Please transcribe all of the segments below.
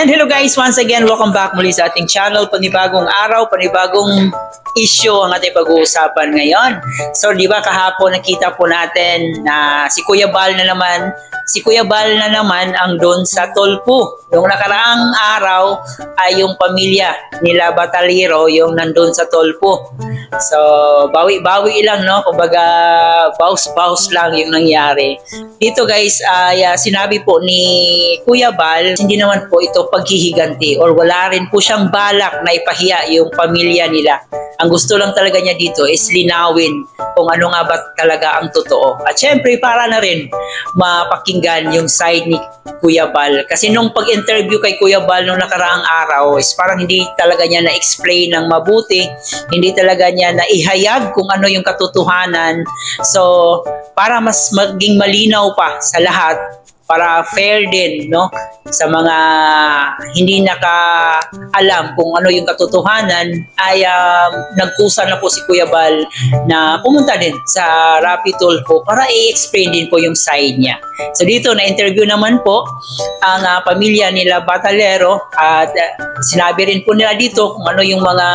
And hello guys, once again, welcome back muli sa ating channel. Panibagong araw, panibagong issue ang ating pag-uusapan ngayon. So, di ba kahapon nakita po natin na si Kuya Bal na naman ang doon sa Tulpo. Yung nakaraang araw ay yung pamilya nila Batalero yung nandun sa Tulpo. So, bawi-bawi lang, no? Kumbaga, baus-baus lang yung nangyari. Dito guys, sinabi po ni Kuya Bal, hindi naman po ito paghihiganti or wala rin po siyang balak na ipahiya yung pamilya nila. Ang gusto lang talaga niya dito is linawin kung ano nga ba talaga ang totoo. At syempre, para na rin mapakinggan yung side ni Kuya Bal. Kasi nung pag-interview kay Kuya Bal nung nakaraang araw is parang hindi talaga niya na-explain ng mabuti, hindi talaga niya na-ihayag kung ano yung katotohanan. So, para mas maging malinaw pa sa lahat, para fair din, no, sa mga hindi nakaalam kung ano yung katotohanan, ay nagkusa na po si Kuya Bal na pumunta din sa Rapi Tulfo para i-explain din po yung side niya. So dito na-interview naman po ang pamilya nila Batalero at sinabi rin po nila dito kung ano yung mga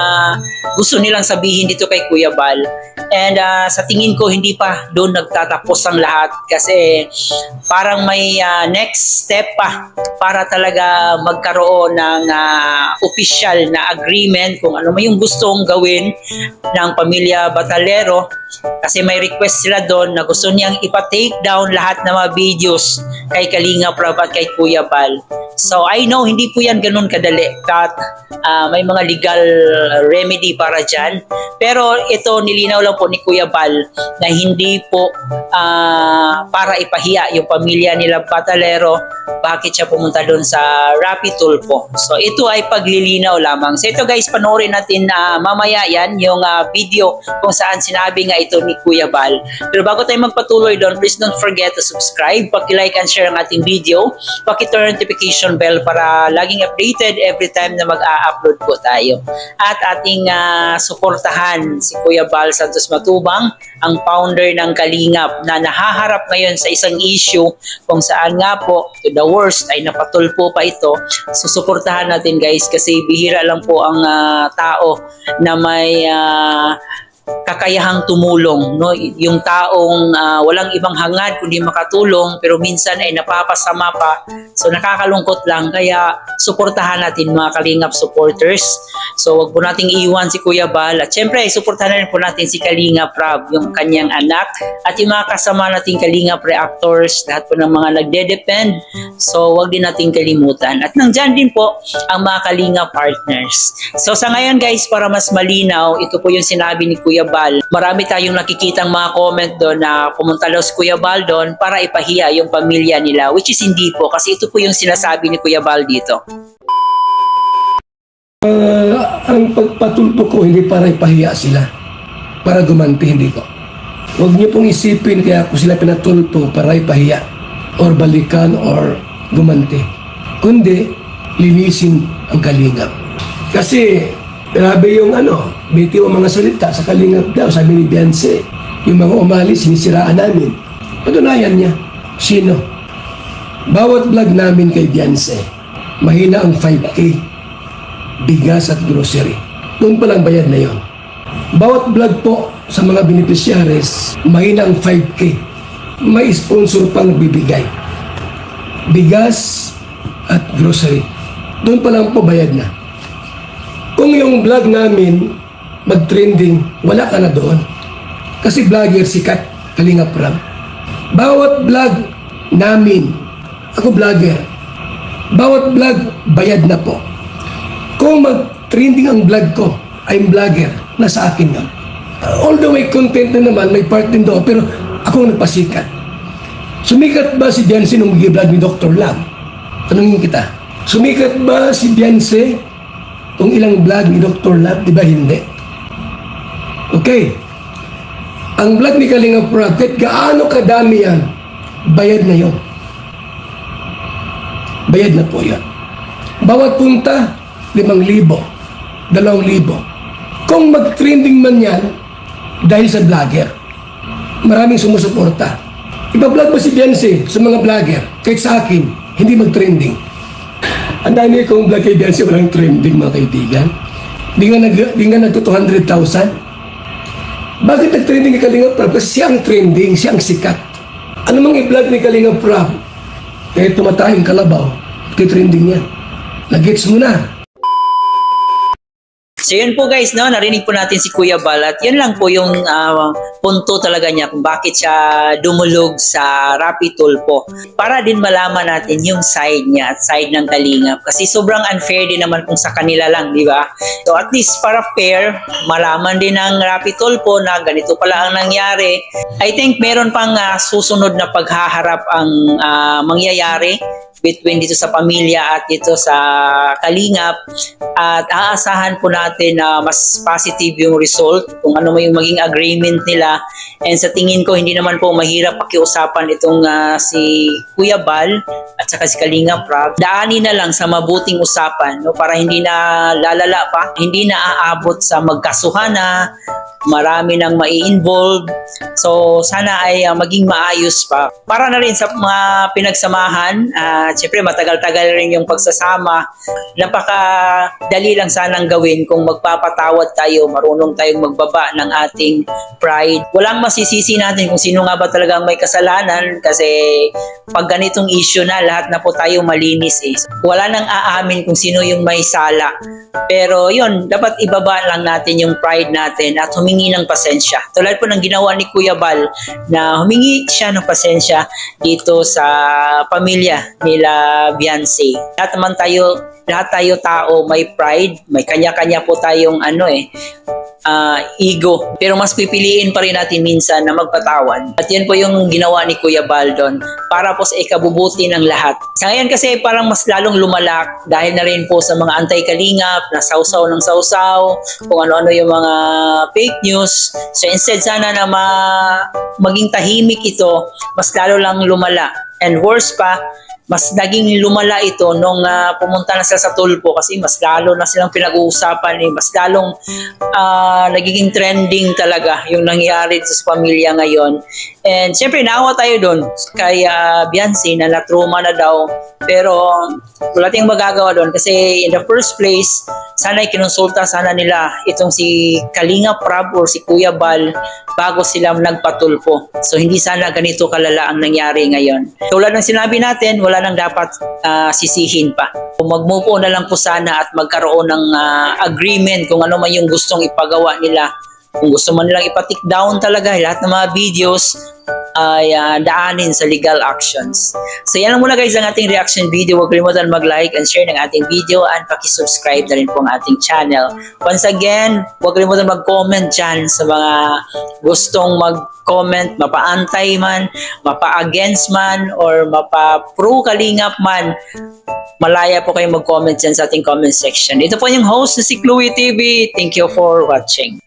gusto nilang sabihin dito kay Kuya Bal. And sa tingin ko hindi pa doon nagtatapos ang lahat kasi parang may next step pa para talaga magkaroon ng official na agreement kung ano may yung gustong gawin ng pamilya Batalero kasi may request sila doon na gusto niyang ipa-take down lahat ng mga videos kay Kalinga Prab at kay Kuya Bal. So I know hindi po yan ganun kadali at may mga legal remedy para dyan. Pero ito nilinaw lang po ni Kuya Bal na hindi po para ipahiya yung pamilya nila Batalero bakit siya pumunta doon sa Rapi Tulfo. So ito ay paglilinaw lamang. So ito guys, panoorin natin mamaya yan yung video kung saan sinabi nga ito ni Kuya Bal. Pero bago tayo magpatuloy doon, please don't forget to subscribe, paki-like and share ang ating video, paki-turn notification bell para laging updated every time na mag-a-upload po tayo. At ating suportahan si Kuya Bal Santos Matubang, ang founder ng Kalingap na nahaharap ngayon sa isang issue kung saan nga po to the worst ay napatulpo pa ito. So suportahan natin guys kasi bihira lang po ang tao na may kakayahang tumulong, no? Yung taong walang ibang hangad kundi makatulong pero minsan ay napapasama pa. So nakakalungkot lang kaya suportahan natin mga Kalingap supporters. So wag po nating iwan si Kuya Bal at syempre suportahan na rin po natin si Kalinga Prab, yung kanyang anak at yung mga kasama nating Kalingap reactors, lahat po ng mga nagde-depend. So wag din nating kalimutan at nandyan din po ang mga Kalinga partners. So sa ngayon guys, para mas malinaw, ito po yung sinabi ni Kuya Bal. Marami tayong nakikitang mga comment doon na pumunta daw si Kuya Bal doon para ipahiya yung pamilya nila, which is hindi po kasi ito po yung sinasabi ni Kuya Bal dito. Ang pagpatulpo ko hindi para ipahiya sila, para gumanti, hindi ko. Huwag niyo pong isipin kaya ako sila pinatulpo para ipahiya or balikan or gumanti, kundi linisin ang Kalingap. Kasi grabe yung bitiw ang mga salita sa Kalingap daw, sabi ni Beyonce. Yung mga umalis, sinisiraan namin. Patunayan niya. Sino? Bawat vlog namin kay Beyonce, mahina ang 5K. Bigas at grocery. Doon palang bayad na yon. Bawat vlog po sa mga beneficiaries, mahina ang 5K. May sponsor pang nagbibigay. Bigas at grocery. Doon palang po bayad na. Kung yung vlog namin mag-trending, wala ka na doon. Kasi vlogger sikat, Kalinga Prab. Bawat vlog namin, ako vlogger, bawat vlog bayad na po. Kung mag-trending ang vlog ko, I'm vlogger, nasa akin yun. Although may content na naman, may part din doon, pero ako ang nagpasikat. Sumikat ba si Beyonce nung mag-vlog ni Dr. Lab? Tanungin kita. Sumikat ba si Beyonce kung ilang vlog ni Dr. Lab? Di ba hindi? Okay. Ang vlog ni Kalinga Prab, kahit gaano kadami yan, bayad na yun. Bayad na po yan. Bawat punta, 5,000, 2,000. Kung mag-trending man yan, dahil sa vlogger, maraming sumusuporta. Ipa-vlog mo si Beyonce sa mga vlogger, kahit sa akin, hindi mag-trending. Ang dami kong vlog kay Biancy, walang trending mga kaibigan. Di nga nagto 200,000. Bakit nag-trending ni Kalinga Prab? Kasi siya ang trending, siya ang sikat. Ano mang i-vlog ni Kalinga Prab? Eh, tumatahing kalabaw. Trending yan. Nag-gets mo na. So yun po guys, no, narinig po natin si Kuya Bal at yun lang po yung punto talaga niya kung bakit siya dumulog sa Rapid Tulpo. Para din malaman natin yung side niya at side ng Kalingap. Kasi sobrang unfair din naman kung sa kanila lang, di ba? So at least para fair, malaman din ng Rapid Tulpo na ganito pala ang nangyari. I think meron pang susunod na paghaharap ang mangyayari between dito sa pamilya at dito sa Kalingap at aasahan po natin na mas positive yung result kung ano yung maging agreement nila, and sa tingin ko hindi naman po mahirap pakiusapan itong si Kuya Bal at saka si Kalingap Prab. Daanin na lang sa mabuting usapan, no, para hindi na lalala pa, hindi na aabot sa magkasuhan na marami nang mai-involve. So sana ay maging maayos pa para na rin sa mga pinagsamahan. Siyempre matagal-tagal rin yung pagsasama. Napakadali lang sanang gawin kung magpapatawad tayo, marunong tayong magbaba ng ating pride. Walang masisisi natin kung sino nga ba talagang may kasalanan, kasi pag ganitong issue na, lahat na po tayo malinis eh. Wala nang aamin kung sino yung may sala. Pero yun, dapat ibaba lang natin yung pride natin at humingi ng pasensya. Tulad po ng ginawa ni Kuya Bal na humingi siya ng pasensya dito sa pamilya nila Biancy. Lahat tayo tao may pride, may kanya-kanya po tayong ego. Pero mas pipiliin pa rin natin minsan na magpatawad. At yan po yung ginawa ni Kuya Bal doon para po sa ikabubuti ng lahat. Sa ngayon kasi parang mas lalong lumalak dahil na rin po sa mga anti-Kalingap na sausaw ng sausaw, kung ano-ano yung mga fake news. So instead sana na maging tahimik ito, mas lalo lang lumala. And worse pa, mas naging lumala ito nung pumunta na sila sa Tulpo, kasi mas lalo na silang pinag-uusapan, mas lalong nagiging trending talaga yung nangyari sa pamilya ngayon. And syempre naawa tayo doon kay Biancy na na-trauma na daw, pero wala tayong magagawa doon kasi in the first place sana kinonsulta sana nila itong si Kalingap Prab or si Kuya Bal bago sila nagpatulpo. So hindi sana ganito kalala ang nangyari ngayon. Tulad ng sinabi natin, wala nang dapat sisihin pa. Mag-move on na lang po sana at magkaroon ng agreement kung ano man yung gustong ipagawa nila. Kung gusto man nilang ipa-take down talaga lahat ng mga videos, ay daanin sa legal actions. So yan lang muna guys ang ating reaction video. Huwag kalimutan mag-like and share ng ating video and paki-subscribe na rin po ang ating channel. Once again, huwag kalimutan mag-comment dyan sa mga gustong mag-comment, mapa-antay man, mapa-against man, or mapa-pro Kalingap man. Malaya po kayong mag-comment dyan sa ating comment section. Ito po yung host na si Chloe TV. Thank you for watching.